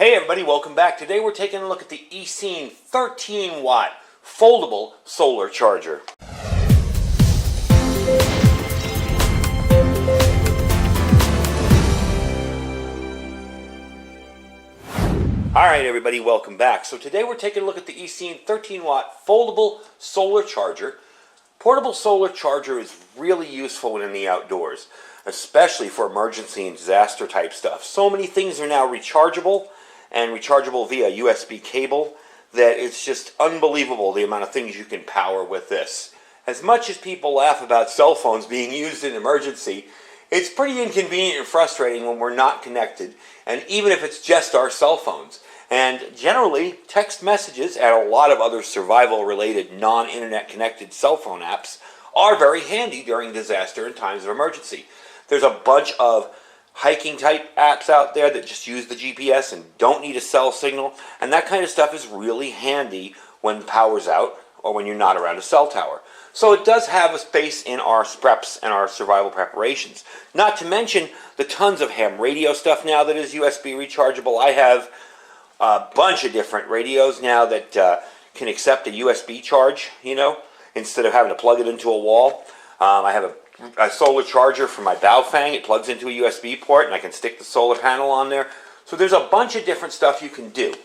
Hey everybody, welcome back. Today we're taking a look at the ECEEN 13 watt foldable solar charger. Alright everybody, welcome back. So today we're taking a look at the ECEEN 13 watt foldable solar charger. Portable solar charger is really useful when in the outdoors, especially for emergency and disaster type stuff. So many things are now rechargeable and rechargeable via USB cable that it's just unbelievable the amount of things you can power with this. As much as people laugh about cell phones being used in emergency, it's pretty inconvenient and frustrating when we're not connected, and even if it's just our cell phones. And generally, text messages and a lot of other survival-related non-internet connected cell phone apps are very handy during disaster and times of emergency. There's a bunch of hiking type apps out there that just use the GPS and don't need a cell signal, and that kind of stuff is really handy when power's out or when you're not around a cell tower. So it does have a space in our preps and our survival preparations. Not to mention the tons of ham radio stuff now that is USB rechargeable. I have a bunch of different radios now that can accept a USB charge, instead of having to plug it into a wall. I have a solar charger for my Baofeng. It plugs into a USB port and I can stick the solar panel on there. So there's a bunch of different stuff you can do.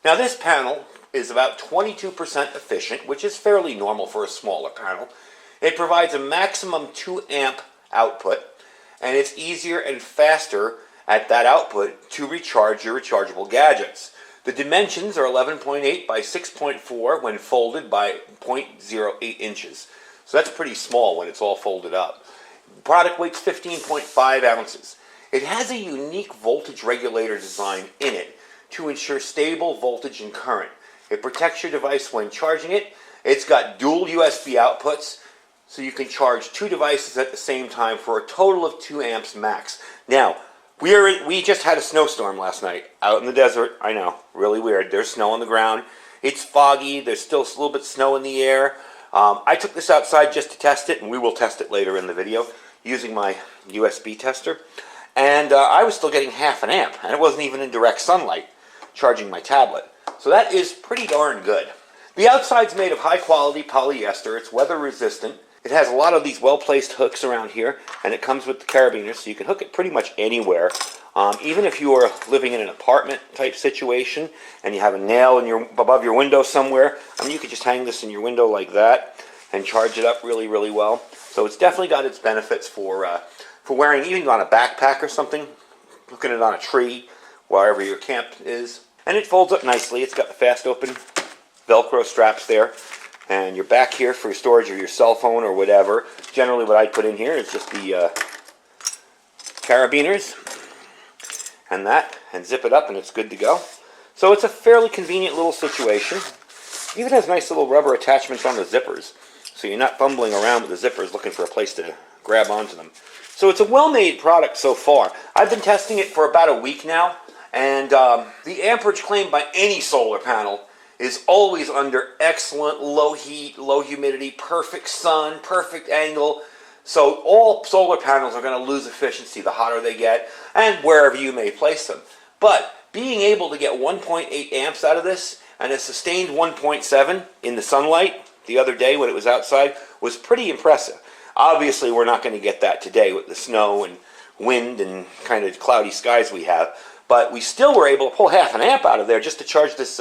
Now this panel is about 22% efficient, which is fairly normal for a smaller panel. It provides a maximum 2 amp output, and it's easier and faster at that output to recharge your rechargeable gadgets. The dimensions are 11.8 by 6.4 when folded by 0.08 inches. So that's pretty small when it's all folded up. Product weight's 15.5 ounces. It has a unique voltage regulator design in it to ensure stable voltage and current. It protects your device when charging it. It's got dual USB outputs, so you can charge 2 devices at the same time for a total of 2 amps max. Now, we just had a snowstorm last night out in the desert. I know, really weird. There's snow on the ground. It's foggy. There's still a little bit of snow in the air. I took this outside just to test it, and we will test it later in the video using my USB tester. And I was still getting half an amp, and it wasn't even in direct sunlight charging my tablet. So that is pretty darn good. The outside's made of high-quality polyester. It's weather-resistant. It has a lot of these well-placed hooks around here, and it comes with the carabiners, so you can hook it pretty much anywhere. Even if you are living in an apartment-type situation and you have a nail above your window somewhere, you could just hang this in your window like that and charge it up really, really well. So it's definitely got its benefits for wearing even on a backpack or something, hooking it on a tree, wherever your camp is. And it folds up nicely. It's got the fast open Velcro straps there. And you're back here for storage of your cell phone or whatever. Generally what I put in here is just the carabiners and zip it up and it's good to go. So it's a fairly convenient little situation. It even has nice little rubber attachments on the zippers, so you're not fumbling around with the zippers looking for a place to grab onto them. So it's a well-made product so far. I've been testing it for about a week now, and the amperage claimed by any solar panel is always under excellent low heat, low humidity, perfect sun, perfect angle. So all solar panels are going to lose efficiency the hotter they get and wherever you may place them. But being able to get 1.8 amps out of this and a sustained 1.7 in the sunlight the other day when it was outside was pretty impressive. Obviously we're not going to get that today with the snow and wind and kind of cloudy skies we have, but we still were able to pull half an amp out of there just to charge this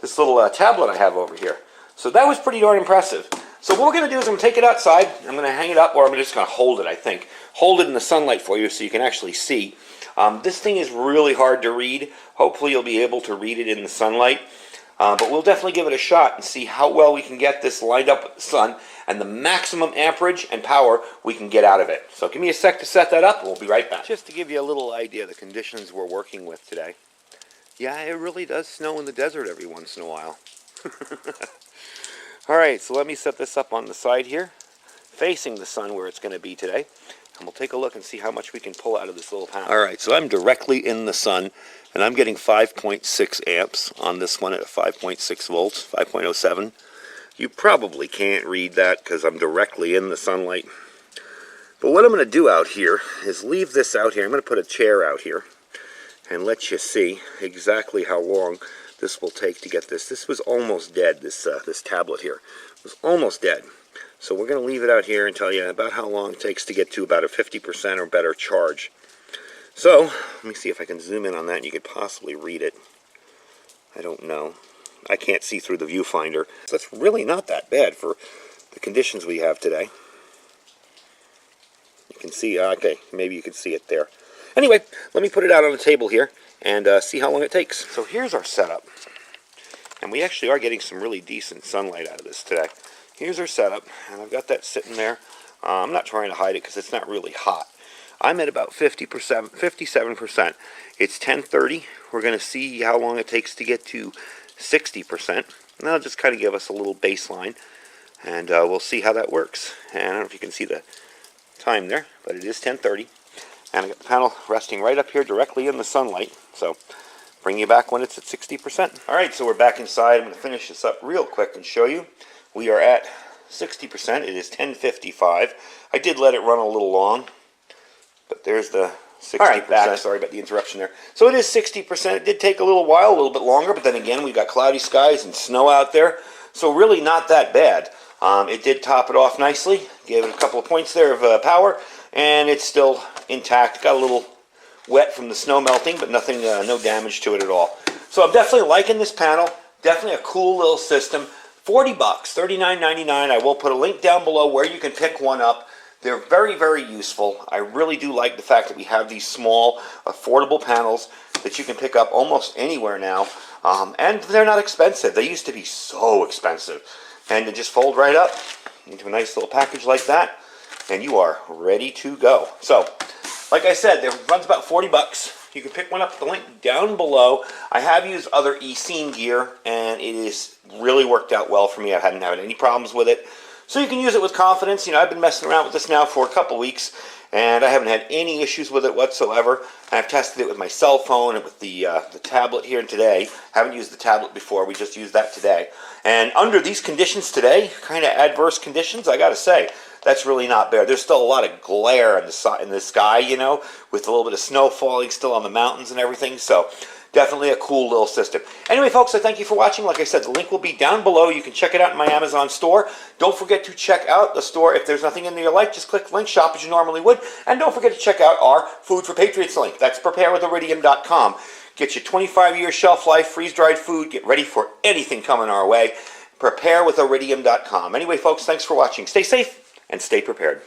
this little tablet I have over here. So that was pretty darn impressive. So what we're going to do is I'm going to take it outside, I'm going to hang it up, or I'm just going to hold it, I think. Hold it in the sunlight for you so you can actually see. This thing is really hard to read. Hopefully you'll be able to read it in the sunlight. But we'll definitely give it a shot and see how well we can get this lined up with the sun and the maximum amperage and power we can get out of it. So give me a sec to set that up and we'll be right back. Just to give you a little idea of the conditions we're working with today. Yeah, it really does snow in the desert every once in a while. Alright, so let me set this up on the side here, facing the sun where it's going to be today. And we'll take a look and see how much we can pull out of this little panel. Alright, so I'm directly in the sun, and I'm getting 5.6 amps on this one at 5.6 volts, 5.07. You probably can't read that because I'm directly in the sunlight. But what I'm going to do out here is leave this out here. I'm going to put a chair out here. and let you see exactly how long this will take to get this. This was almost dead, this tablet here. It was almost dead. So we're going to leave it out here and tell you about how long it takes to get to about a 50% or better charge. So, let me see if I can zoom in on that and you could possibly read it. I don't know. I can't see through the viewfinder. So that's really not that bad for the conditions we have today. You can see, okay, maybe you can see it there. Anyway, let me put it out on the table here and see how long it takes. So here's our setup. And we actually are getting some really decent sunlight out of this today. Here's our setup, and I've got that sitting there. I'm not trying to hide it because it's not really hot. I'm at about 57%. It's 10:30. We're going to see how long it takes to get to 60%. And that'll just kind of give us a little baseline, and we'll see how that works. And I don't know if you can see the time there, but it is 10:30. And I got the panel resting right up here directly in the sunlight. So bring you back when it's at 60%. All right, so we're back inside. I'm going to finish this up real quick and show you. We are at 60%. It is 10:55. I did let it run a little long, but there's the 60%. All right, back. Sorry about the interruption there. So it is 60%. It did take a little while, a little bit longer, but then again, we've got cloudy skies and snow out there, so really not that bad. It did top it off nicely. Gave it a couple of points there of power, and it's still intact. Got a little wet from the snow melting, but nothing, no damage to it at all. So I'm definitely liking this panel. Definitely a cool little system. $40, $39.99. I will put a link down below where you can pick one up. They're very, very useful. I really do like the fact that we have these small, affordable panels that you can pick up almost anywhere now. And they're not expensive. They used to be so expensive. And they just fold right up into a nice little package like that, and you are ready to go. So, like I said, it runs about $40. You can pick one up at the link down below. I have used other ECEEN gear, and it has really worked out well for me. I hadn't had any problems with it. So you can use it with confidence. You know, I've been messing around with this now for a couple weeks, and I haven't had any issues with it whatsoever. I've tested it with my cell phone and with the tablet here today. Haven't used the tablet before. We just used that today. And under these conditions today, kind of adverse conditions, I got to say, that's really not bad. There's still a lot of glare in the sky, you know, with a little bit of snow falling still on the mountains and everything. So definitely a cool little system. Anyway, folks, I thank you for watching. Like I said, the link will be down below. You can check it out in my Amazon store. Don't forget to check out the store. If there's nothing in there you like, just click link, shop as you normally would. And don't forget to check out our Food for Patriots link. That's preparewithiridium.com. Get you 25-year shelf life, freeze-dried food. Get ready for anything coming our way. Preparewithiridium.com. Anyway, folks, thanks for watching. Stay safe and stay prepared.